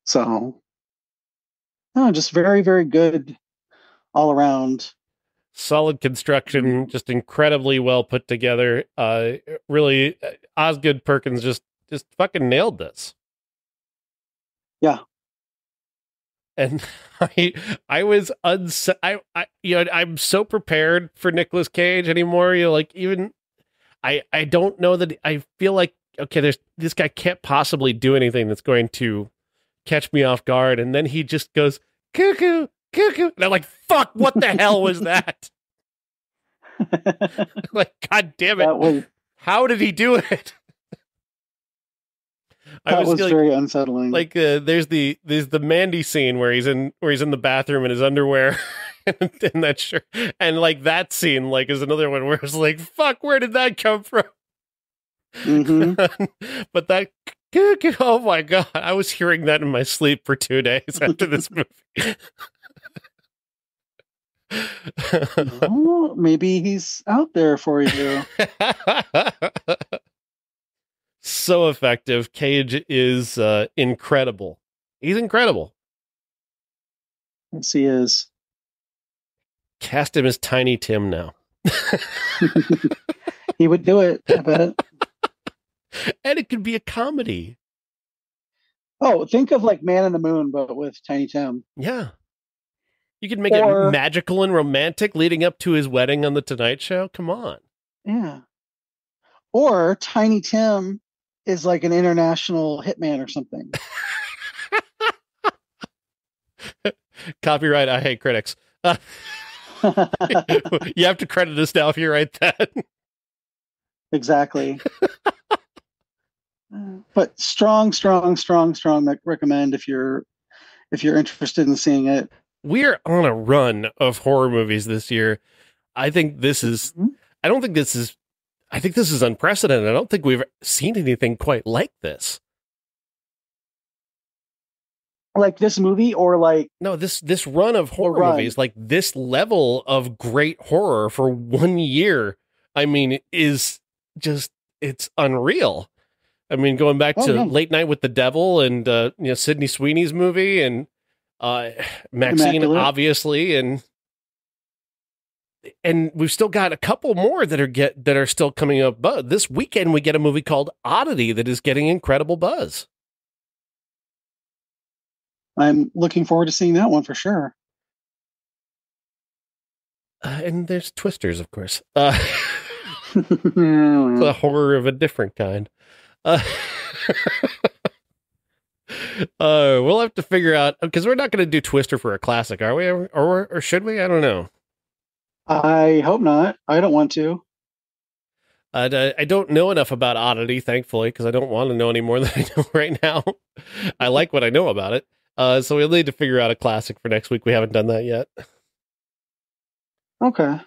B: So, just very, very good all around.
A: Solid construction, just incredibly well put together. Really, Osgood Perkins just fucking nailed this.
B: Yeah.
A: And I was I'm so prepared for Nicolas Cage anymore. I don't know that I feel like, okay, this guy can't possibly do anything that's going to catch me off guard. And then he just goes, cuckoo, cuckoo. And I'm like, fuck, what the hell was that? Like, God damn it. How did he do it?
B: That was very unsettling.
A: Like, there's the Mandy scene where he's in the bathroom in his underwear and that shirt, and like that scene like is another one where it's like, fuck, where did that come from? But that, oh my god, I was hearing that in my sleep for 2 days after this movie.
B: Oh, maybe he's out there for you.
A: So effective. Cage is incredible. He's incredible.
B: Yes, he is.
A: Cast him as Tiny Tim now.
B: He would do it, I bet.
A: And it could be a comedy.
B: Oh, think of like Man in the Moon, but with Tiny Tim.
A: Yeah. You could make it magical and romantic leading up to his wedding on The Tonight Show. Come on.
B: Yeah. Or Tiny Tim is like an international hitman or something.
A: Copyright, I hate critics. You have to credit us now if you write that.
B: Exactly. But strong recommend if you're interested in seeing it.
A: We're on a run of horror movies this year. I think this is I think this is unprecedented. I don't think we've seen anything quite like this.
B: Like this movie, or like
A: no, this run of horror movies, like this level of great horror for 1 year, I mean, is just, it's unreal. I mean, going back to Late Night with the Devil and Sydney Sweeney's movie and Maxine, obviously, and we've still got a couple more that are still coming up. But this weekend we get a movie called Oddity that is getting incredible buzz.
B: I'm looking forward to seeing that one for sure.
A: And there's Twisters, of course. It's a horror of a different kind. We'll have to figure out, because we're not going to do Twister for a classic, are we? Or should we? I don't know.
B: I hope not. I don't want to.
A: I don't know enough about Oddity, thankfully, because I don't want to know any more than I know right now. I like what I know about it. So we'll need to figure out a classic for next week. We haven't done that yet.
B: Okay.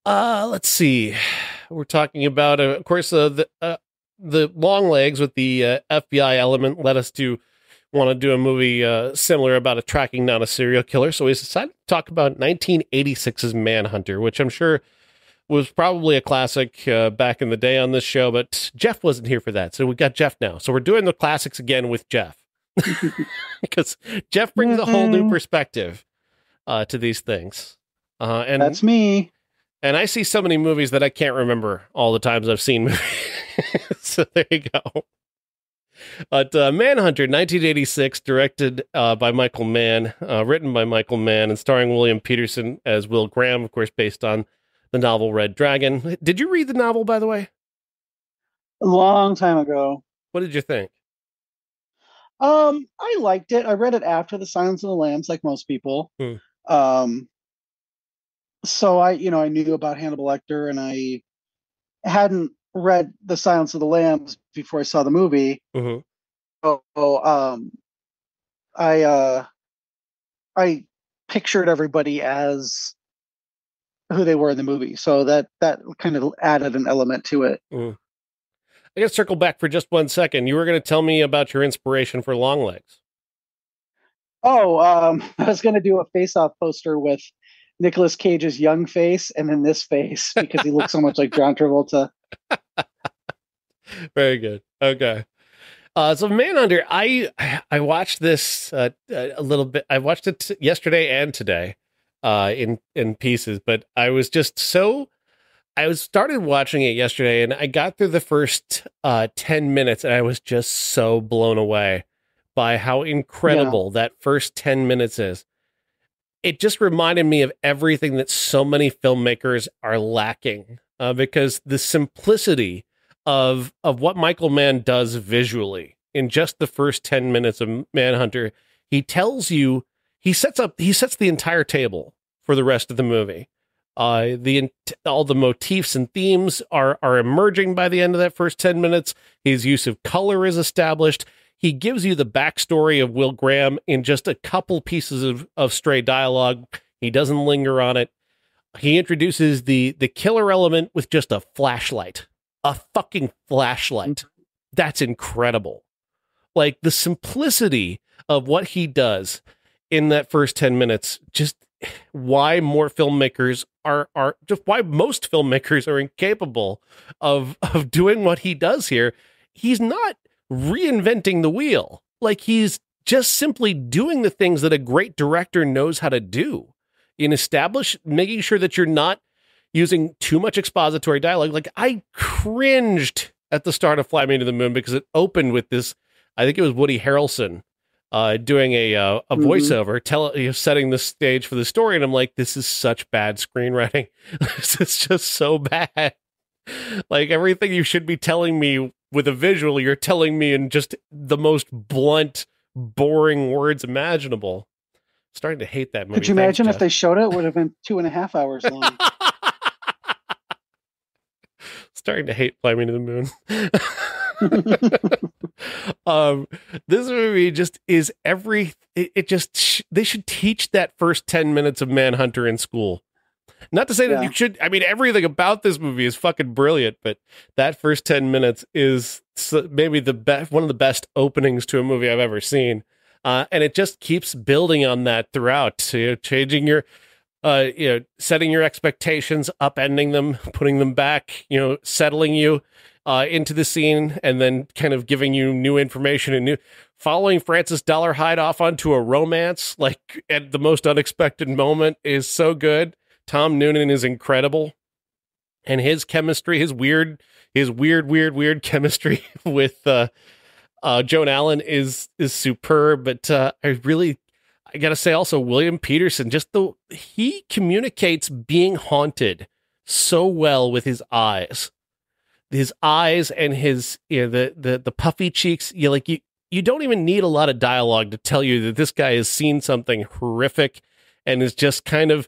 A: Let's see. We're talking about, of course, the Longlegs with the FBI element led us to want to do a movie similar about tracking down a serial killer. So we decided to talk about 1986's Manhunter, which I'm sure was probably a classic back in the day on this show, but Jeff wasn't here for that. So we got Jeff now. So we're doing the classics again with Jeff. Because Jeff brings a whole new perspective to these things. And
B: that's me.
A: And I see so many movies that I can't remember all the times I've seen movies. So there you go. But Manhunter, 1986, directed by Michael Mann, written by Michael Mann, and starring William Peterson as Will Graham, of course, based on the novel Red Dragon. Did you read the novel, by the way?
B: A long time ago.
A: What did you think?
B: I liked it. I read it after The Silence of the Lambs, like most people. So I knew about Hannibal Lecter, and I hadn't read The Silence of the Lambs before I saw the movie. I pictured everybody as who they were in the movie, so that kind of added an element to it.
A: I got to circle back for just 1 second. You were going to tell me about your inspiration for Longlegs.
B: I was going to do a face-off poster with Nicolas Cage's young face and then this face, because he looks so much like John Travolta.
A: Very good. Okay. So Manhunter, I watched this a little bit. I watched it yesterday and today in pieces, but I was just I started watching it yesterday, and I got through the first 10 minutes, and I was just so blown away by how incredible that first 10 minutes is. It just reminded me of everything that so many filmmakers are lacking, because the simplicity of what Michael Mann does visually in just the first 10 minutes of Manhunter, he tells you, he sets the entire table for the rest of the movie. All the motifs and themes are emerging by the end of that first 10 minutes. His use of color is established. He gives you the backstory of Will Graham in just a couple pieces of stray dialogue. He doesn't linger on it. He introduces the killer element with just a flashlight. A fucking flashlight. That's incredible. Like, the simplicity of what he does in that first 10 minutes, just, why more filmmakers are just why most filmmakers are incapable of doing what he does here. He's not reinventing the wheel. Like, he's just simply doing the things that a great director knows how to do making sure that you're not using too much expository dialogue. Like, I cringed at the start of Fly Me to the Moon because it opened with this, I think it was Woody Harrelson doing a voiceover, setting the stage for the story. And I'm like, this is such bad screenwriting. This is just so bad. Like, everything you should be telling me with a visual, you're telling me in just the most blunt, boring words imaginable. Starting to hate that movie.
B: Could you imagine if they showed it? It would have been 2.5 hours long.
A: Starting to hate Fly Me to the Moon. This movie just is they should teach that first 10 minutes of Manhunter in school. Not to say that you should, I mean, everything about this movie is fucking brilliant, but that first 10 minutes is maybe one of the best openings to a movie I've ever seen. And it just keeps building on that throughout, changing your, setting your expectations, upending them, putting them back, settling you into the scene, and then kind of giving you new information and following Francis Dollarhide off onto a romance, like at the most unexpected moment, is so good. Tom Noonan is incredible, and his chemistry, his weird chemistry with Joan Allen is superb. But I gotta say also, William Peterson, he communicates being haunted so well with his eyes and his, the puffy cheeks. You don't even need a lot of dialogue to tell you that this guy has seen something horrific and is just kind of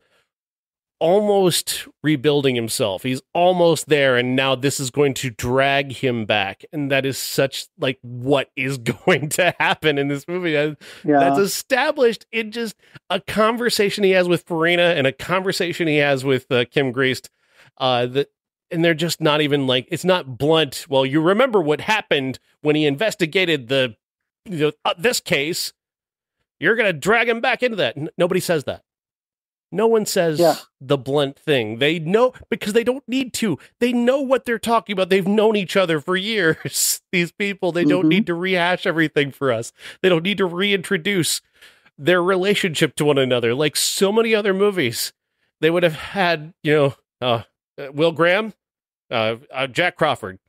A: almost rebuilding himself. He's almost there, and now this is going to drag him back, and that is such like what is going to happen in this movie. That's established in just a conversation he has with Farina and a conversation he has with Kim Greist, and they're just not even like, it's not blunt. Well, you remember what happened when he investigated this case. You're gonna drag him back into that. Nobody says that. No one says the blunt thing. They know, because they don't need to. They know what they're talking about. They've known each other for years. These people, they don't need to rehash everything for us. They don't need to reintroduce their relationship to one another. Like so many other movies, they would have had, Will Graham, Jack Crawford.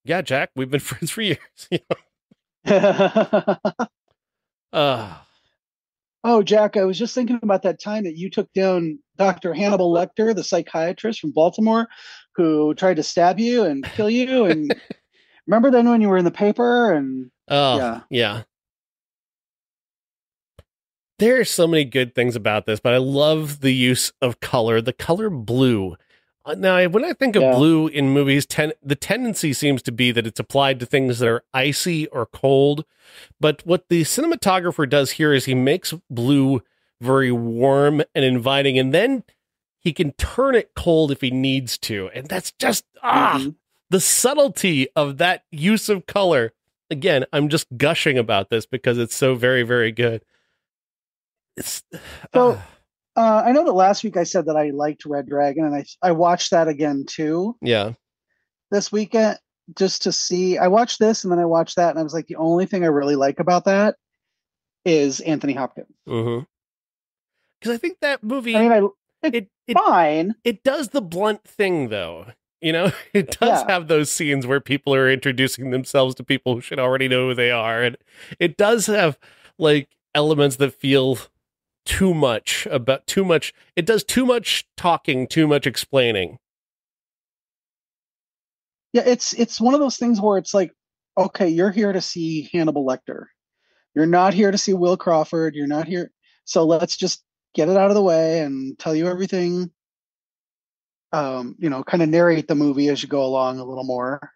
A: Yeah, Jack, we've been friends for years.
B: Oh, Jack, I was just thinking about that time that you took down Dr. Hannibal Lecter, the psychiatrist from Baltimore, who tried to stab you and kill you. And remember then when you were in the paper? And
A: yeah. There are so many good things about this, but I love the use of color, the color blue. Now, when I think of blue in movies, the tendency seems to be that it's applied to things that are icy or cold. But what the cinematographer does here is he makes blue very warm and inviting, and then he can turn it cold if he needs to. And that's just, the subtlety of that use of color. Again, I'm just gushing about this because it's so very, very good.
B: I know that last week I said that I liked Red Dragon, and I watched that again too.
A: Yeah.
B: This weekend, just to see. I watched this and then I watched that, and I was like, the only thing I really like about that is Anthony Hopkins.
A: Because I think that movie,
B: it's fine.
A: It does the blunt thing, though. It does have those scenes where people are introducing themselves to people who should already know who they are, and it does have like elements that feel too much. It does too much talking, too much explaining.
B: Yeah, it's one of those things where it's like, okay, you're here to see Hannibal Lecter. You're not here to see Will Crawford. You're not here. So let's just get it out of the way and tell you everything. Kind of narrate the movie as you go along a little more.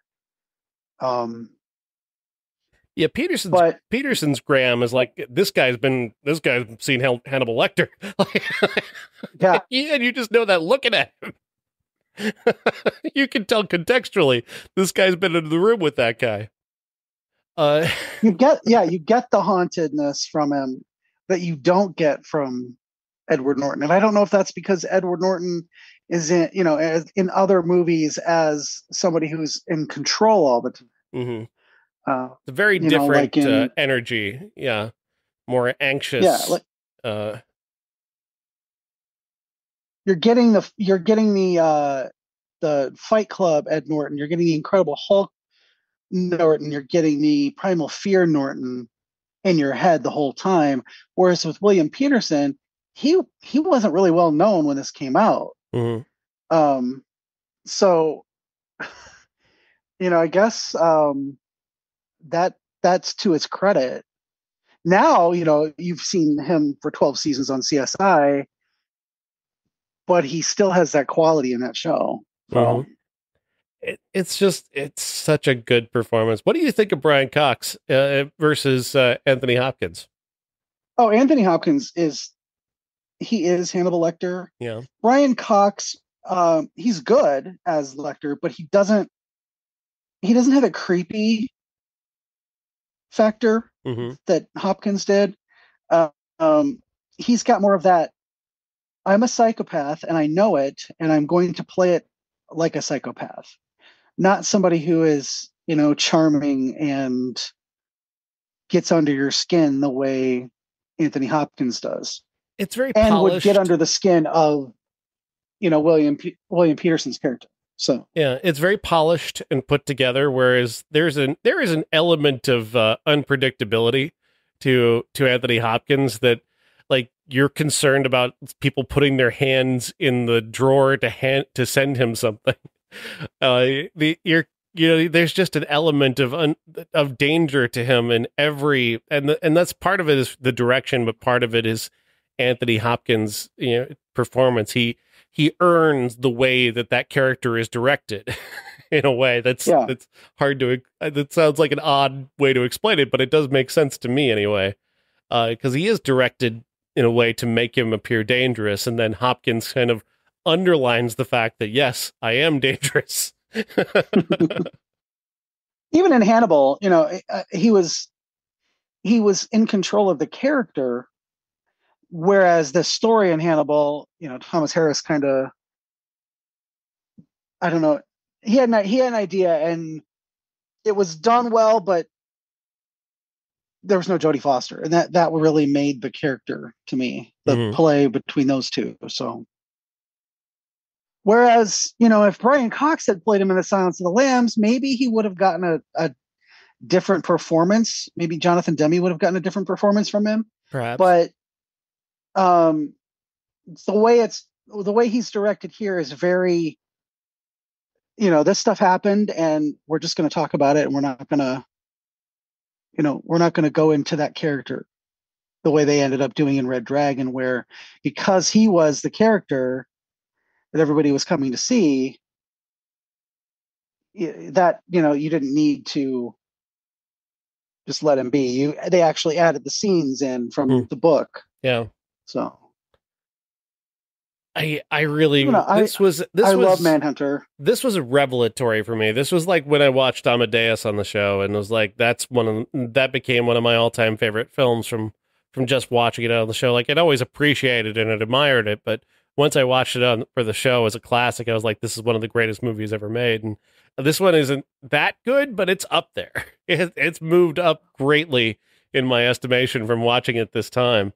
A: Yeah, Peterson's Graham is like, this guy's seen Hannibal Lecter.
B: Yeah.
A: And you just know that looking at him. You can tell contextually this guy's been in the room with that guy.
B: You get the hauntedness from him that you don't get from Edward Norton. And I don't know if that's because Edward Norton is in, in other movies as somebody who's in control all the time.
A: Mm-hmm. It's a very different
B: like in,
A: energy. Yeah. More anxious.
B: Yeah. You're getting the Fight Club Ed Norton. You're getting the Incredible Hulk Norton. You're getting the Primal Fear Norton in your head the whole time. Whereas with William Peterson, he wasn't really well known when this came out.
A: Mm-hmm.
B: So, I guess that's to his credit. Now, you've seen him for 12 seasons on CSI, but he still has that quality in that show. So.
A: Mm-hmm. It's such a good performance. What do you think of Brian Cox versus Anthony Hopkins?
B: Oh, Anthony Hopkins is Hannibal Lecter.
A: Yeah.
B: Brian Cox, he's good as Lecter, but he doesn't have a creepy factor that Hopkins did. He's got more of that. I'm a psychopath and I know it, and I'm going to play it like a psychopath, not somebody who is, charming and gets under your skin the way Anthony Hopkins does.
A: It's very
B: and
A: polished.
B: Would get under the skin of, William Peterson's character. So
A: yeah, it's very polished and put together. Whereas there is an element of unpredictability to Anthony Hopkins that, like, you're concerned about people putting their hands in the drawer to send him something. There's just an element of danger to him in every, and that's part of it is the direction, but part of it is Anthony Hopkins' performance. He earns the way that character is directed in a way that's hard to. That sounds like an odd way to explain it, but it does make sense to me anyway, because he is directed in a way to make him appear dangerous, and then Hopkins kind of underlines the fact that, yes, I am dangerous.
B: Even in Hannibal, he was in control of the character, whereas the story in Hannibal, Thomas Harris kind of, I don't know, he had an idea and it was done well, but there was no Jodie Foster, and that really made the character to me, the play between those two. So, whereas, if Brian Cox had played him in The Silence of the Lambs, maybe he would have gotten a different performance. Maybe Jonathan Demme would have gotten a different performance from him.
A: Perhaps.
B: But the way he's directed here is very, this stuff happened and we're just going to talk about it, and we're not going to go into that character the way they ended up doing in Red Dragon, where because he was the character that everybody was coming to see, that, you didn't need to just let him be. They actually added the scenes in from the book.
A: Yeah.
B: So
A: I really, I
B: love Manhunter.
A: This was revelatory for me. This was like when I watched Amadeus on the show, and it was like, that became one of my all-time favorite films from just watching it on the show. Like, I'd always appreciated it and admired it, but once I watched it for the show as a classic, I was like, this is one of the greatest movies ever made. And this one isn't that good, but it's up there. It's moved up greatly in my estimation from watching it this time.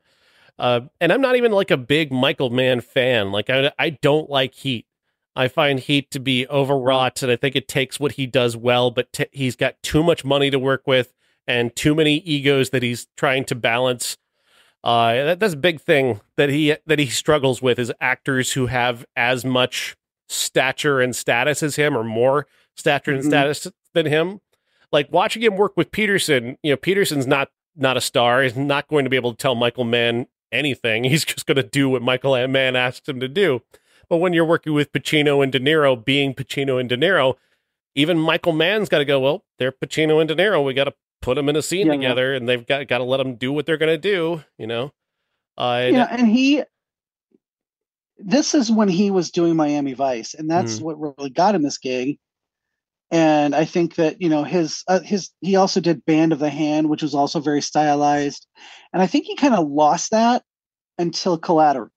A: And I'm not even like a big Michael Mann fan. Like, I don't like Heat. I find Heat to be overwrought, and I think it takes what he does well, but he's got too much money to work with and too many egos that he's trying to balance. That's a big thing that he struggles with, is actors who have as much stature and status as him, or more stature and status than him. Like, watching him work with Peterson, Peterson's not a star. He's not going to be able to tell Michael Mann anything. He's just going to do what Michael Mann asks him to do. But when you're working with Pacino and De Niro, being Pacino and De Niro, even Michael Mann's got to go, well, they're Pacino and De Niro. We got to put them in a scene together, and they've got to let them do what they're going to do,
B: and this is when he was doing Miami Vice, and that's what really got him this gig. And I think that, he also did Band of the Hand, which was also very stylized. And I think he kind of lost that until Collateral.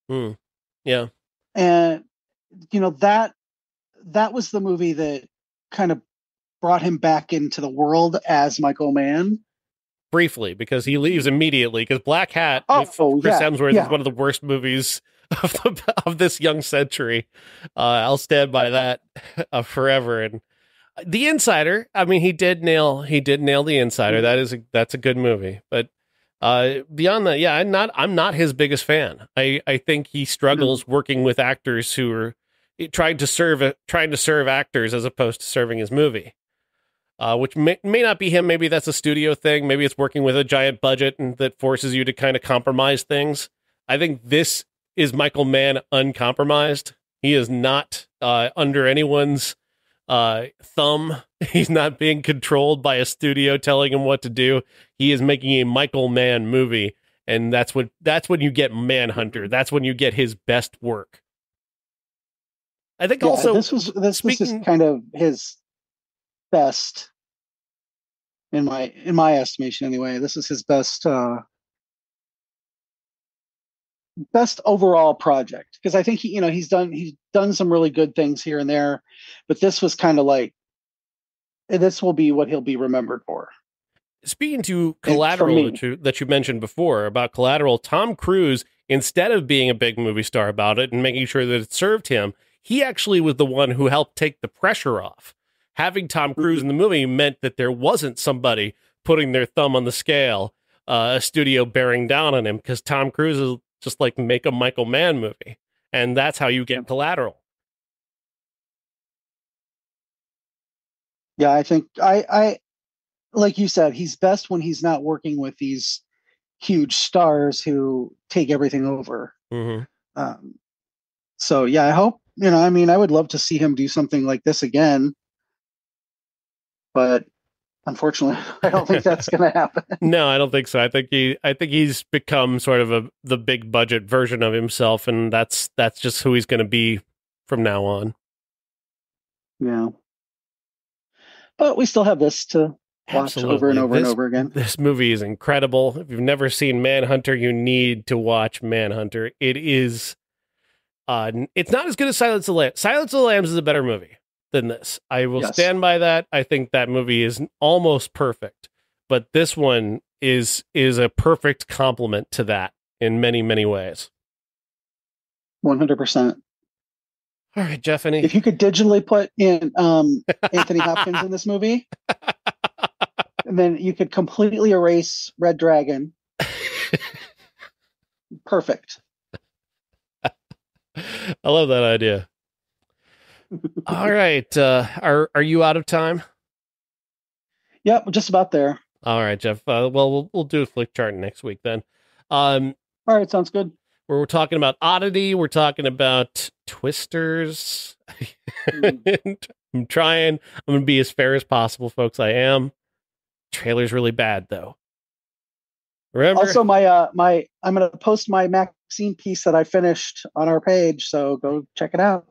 A: Mm. Yeah.
B: And that was the movie that kind of brought him back into the world as Michael Mann.
A: Briefly, because he leaves immediately, because Black Hat with
B: Oh,
A: Chris
B: yeah,
A: Hemsworth
B: yeah.
A: is one of the worst movies of this young century. I'll stand by that forever. And The Insider, I mean, he did nail The Insider. That's a good movie. But beyond that, yeah, I'm not his biggest fan. I think he struggles working with actors who are trying to serve actors as opposed to serving his movie. Which may not be him. Maybe that's a studio thing. Maybe it's working with a giant budget and that forces you to kind of compromise things. I think this is Michael Mann uncompromised. He is not under anyone's thumb. He's not being controlled by a studio telling him what to do. He is making a Michael Mann movie, and that's when you get Manhunter. That's when you get his best work. I think also
B: this was kind of his best in my estimation anyway. This is his best overall project, because I think he's done some really good things here and there, but this was kind of like, this will be what he'll be remembered for.
A: Speaking to Collateral that you mentioned before about Collateral, Tom Cruise, instead of being a big movie star about it and making sure that it served him, he actually was the one who helped take the pressure off. Having Tom Cruise in the movie meant that there wasn't somebody putting their thumb on the scale, a studio bearing down on him, because Tom Cruise is just like, make a Michael Mann movie. And that's how you get Collateral.
B: Yeah, I think I like you said, he's best when he's not working with these huge stars who take everything over. So yeah, I hope, I mean, I would love to see him do something like this again, but unfortunately, I don't think that's going to happen.
A: No, I don't think so. I think he's become sort of the big budget version of himself, and that's just who he's going to be from now on.
B: Yeah. But we still have this to watch over and over and over again.
A: This movie is incredible. If you've never seen Manhunter, you need to watch Manhunter. It is it's not as good as Silence of the Lambs. Silence of the Lambs is a better movie than this. I will stand by that. I think that movie is almost perfect, but this one is a perfect complement to that in many, many ways.
B: 100%.
A: All right, Jeff,
B: if you could digitally put in Anthony Hopkins in this movie, and then you could completely erase Red Dragon. Perfect.
A: I love that idea. All right. Are you out of time?
B: Yep, we're just about there.
A: All right, Jeff. Well, we'll do a flick chart next week then.
B: All right, sounds good.
A: We're talking about Oddity. We're talking about Twisters. I'm trying. I'm going to be as fair as possible, folks. I am. Trailer's really bad, though. Remember?
B: Also, I'm going to post my Maxine piece that I finished on our page, so go check it out.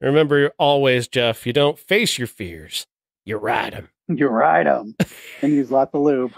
A: Remember always, Jeff, you don't face your fears. You ride them.
B: You ride them. And use lots of lube.